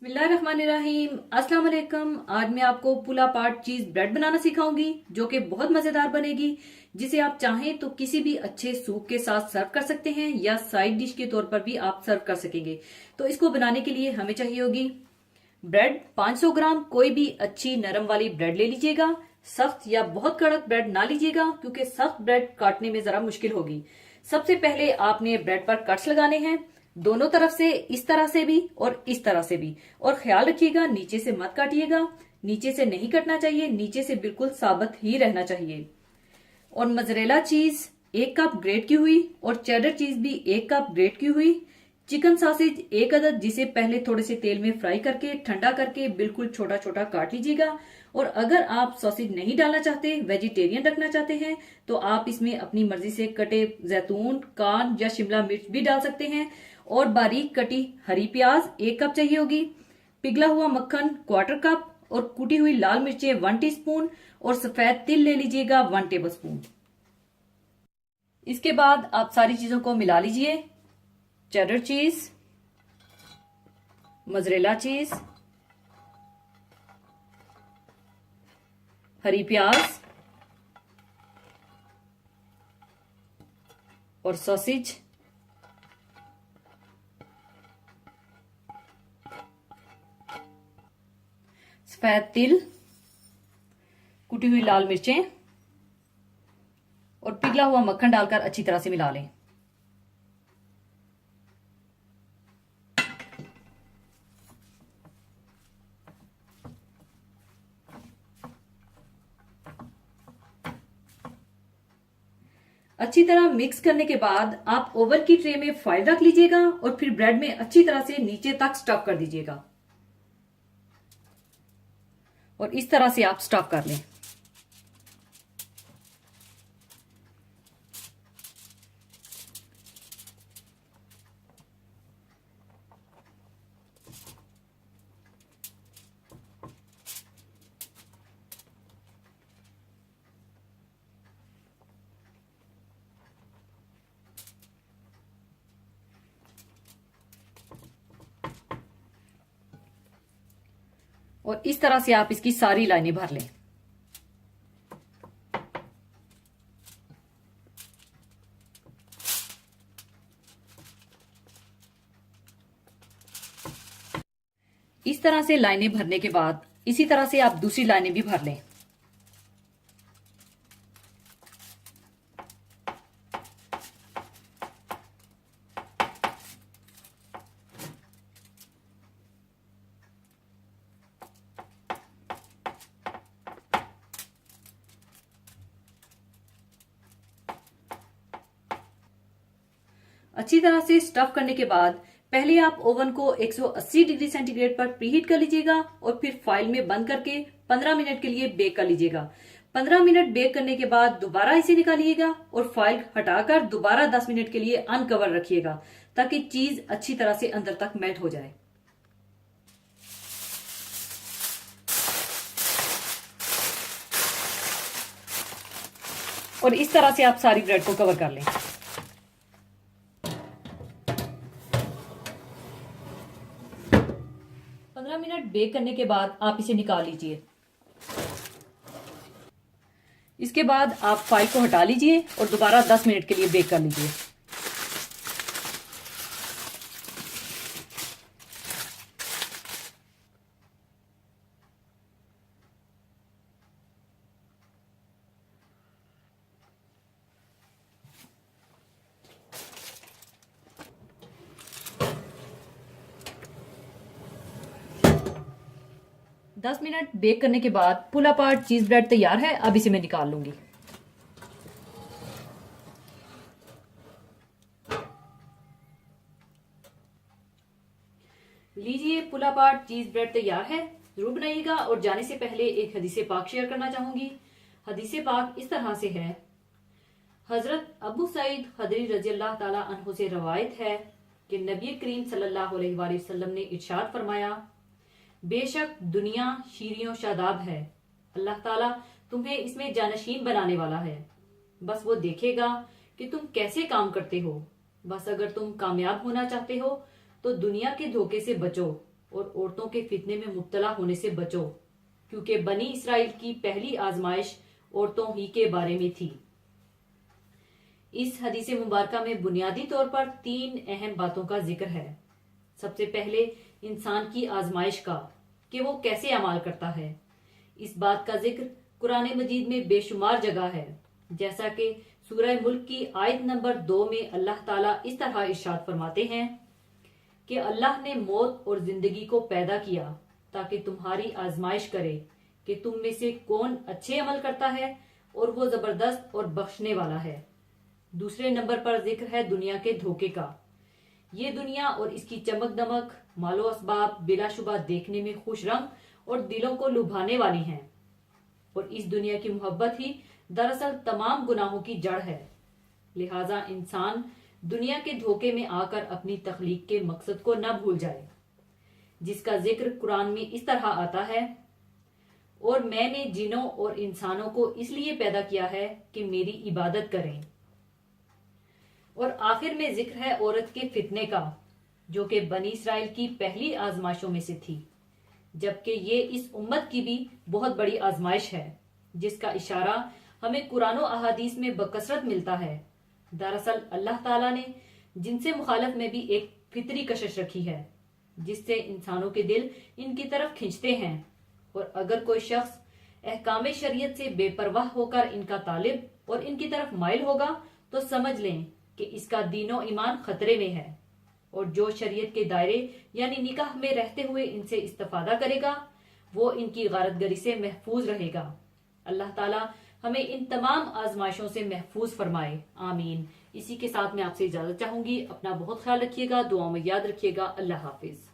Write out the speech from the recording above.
बिस्मिल्लाहिर्रहमानिर्रहीम। अस्सलाम वालेकुम। आज मैं आपको पुला पाट चीज ब्रेड बनाना सिखाऊंगी जो कि बहुत मजेदार बनेगी, जिसे आप चाहें तो किसी भी अच्छे सूप के साथ सर्व कर सकते हैं या साइड डिश के तौर पर भी आप सर्व कर सकेंगे। तो इसको बनाने के लिए हमें चाहिए होगी ब्रेड 500 ग्राम। कोई भी अच्छी नरम वाली ब्रेड ले लीजिएगा। सख्त या बहुत कड़क ब्रेड ना लीजिएगा क्योंकि सख्त ब्रेड काटने में जरा मुश्किल होगी। सबसे पहले आपने ब्रेड पर कट्स लगाने हैं, दोनों तरफ से, इस तरह से भी और इस तरह से भी। और ख्याल रखिएगा नीचे से मत काटिएगा, नीचे से नहीं कटना चाहिए, नीचे से बिल्कुल साबित ही रहना चाहिए। और मोज़रेला चीज 1 कप ग्रेट की हुई और चेडर चीज भी 1 कप ग्रेट की हुई। चिकन सॉसेज 1 अदद, जिसे पहले थोड़े से तेल में फ्राई करके ठंडा करके बिल्कुल छोटा छोटा काट लीजिएगा। और अगर आप सॉसेज नहीं डालना चाहते, वेजिटेरियन रखना चाहते हैं, तो आप इसमें अपनी मर्जी से कटे जैतून, कान या शिमला मिर्च भी डाल सकते हैं। और बारीक कटी हरी प्याज 1 कप चाहिए होगी। पिघला हुआ मक्खन 1/4 कप और कुटी हुई लाल मिर्चें 1 टीस्पून और सफेद तिल ले लीजिएगा 1 टेबलस्पून। इसके बाद आप सारी चीजों को मिला लीजिए। चेडर चीज, मोज़रेला चीज, हरी प्याज और सॉसेज। सफेद तिल, कुटी हुई लाल मिर्चें और पिघला हुआ मक्खन डालकर अच्छी तरह से मिला लें। अच्छी तरह मिक्स करने के बाद आप ओवन की ट्रे में फॉइल रख लीजिएगा और फिर ब्रेड में अच्छी तरह से नीचे तक स्टफ कर दीजिएगा। और इस तरह से आप स्टफ कर लें। और इस तरह से आप इसकी सारी लाइनें भर लें। इस तरह से लाइनें भरने के बाद इसी तरह से आप दूसरी लाइनें भी भर लें। अच्छी तरह से स्टफ करने के बाद पहले आप ओवन को 180 डिग्री सेंटीग्रेड पर प्रीहीट कर लीजिएगा और फिर फाइल में बंद करके 15 मिनट के लिए बेक कर लीजिएगा। 15 मिनट बेक करने के बाद दोबारा इसे निकालिएगा और फाइल हटाकर दोबारा 10 मिनट के लिए अनकवर रखिएगा ताकि चीज अच्छी तरह से अंदर तक मेल्ट हो जाए। और इस तरह से आप सारी ब्रेड को कवर कर लें। 15 मिनट बेक करने के बाद आप इसे निकाल लीजिए। इसके बाद आप फाइल को हटा लीजिए और दोबारा 10 मिनट के लिए बेक कर लीजिए। दस मिनट बेक करने के बाद पुला पाट चीज ब्रेड तैयार है। अब इसे मैं निकाल लूंगी। लीजिए, पुला पाट चीज ब्रेड तैयार है। जरूर बनाइएगा। और जाने से पहले एक हदीसे पाक शेयर करना चाहूंगी। हदीसे पाक इस तरह से है। हजरत अबू सईद खदरी रजी अल्लाह ताला अन्हु से रवायत है कि नबी करीम सल्लल्लाहु अलैहि वसल्लम ने इरशाद फरमाया, बेशक दुनिया शीरियों शादाब है, अल्लाह ताला तुम्हें इसमें जानशीन बनाने वाला है। बस वो देखेगा कि तुम कैसे काम करते हो। बस अगर तुम कामयाब होना चाहते हो तो दुनिया के धोखे से बचो और औरतों के फितने में मुब्तला होने से बचो, क्योंकि बनी इसराइल की पहली आजमाइश औरतों ही के बारे में थी। इस हदीस मुबारका में बुनियादी तौर पर 3 अहम बातों का जिक्र है। सबसे पहले इंसान की आजमाइश का, कि वो कैसे अमाल करता है। इस बात का जिक्र कुरान मजीद में बेशुमार जगह है, जैसा कि सूरह मुल्क की आयत नंबर 2 में अल्लाह ताला इस तरह इरशाद फरमाते हैं कि अल्लाह ने मौत और जिंदगी को पैदा किया ताकि तुम्हारी आजमाइश करे कि तुम में से कौन अच्छे अमल करता है, और वो जबरदस्त और बख्शने वाला है। दूसरे नंबर पर जिक्र है दुनिया के धोखे का। ये दुनिया और इसकी चमक दमक, मालो असबाब बिलाशुबा देखने में खुश रंग और दिलों को लुभाने वाली हैं, और इस दुनिया की मोहब्बत ही दरअसल तमाम गुनाहों की जड़ है। लिहाजा इंसान दुनिया के धोखे में आकर अपनी तख्लीक के मकसद को न भूल जाए, जिसका जिक्र कुरान में इस तरह आता है, और मैंने जिनों और इंसानों को इसलिए पैदा किया है कि मेरी इबादत करें। और आखिर में जिक्र है औरत के फितने का, जो कि बनी इसराइल की पहली आजमाइशों में से थी, जबकि ये इस उम्मत की भी बहुत बड़ी आजमाइश है, जिसका इशारा हमें कुरान और अहादीस में बकसरत मिलता है। दरअसल अल्लाह ताला ने जिनसे मुखालफ में भी एक फितरी कशिश रखी है, जिससे इंसानों के दिल इनकी तरफ खींचते हैं, और अगर कोई शख्स अहकाम शरीयत से बेपरवाह होकर इनका तालिब और इनकी तरफ माइल होगा तो समझ लें कि इसका दीनो ईमान खतरे में है, और जो शरीयत के दायरे यानी निकाह में रहते हुए इनसे इस्तेफादा करेगा वो इनकी गारतगरी से महफूज रहेगा। अल्लाह ताला हमें इन तमाम आजमाइशों से महफूज फरमाए, आमीन। इसी के साथ मैं आपसे इजाजत चाहूंगी। अपना बहुत ख्याल रखिएगा, दुआ में याद रखिएगा। अल्लाह हाफिज।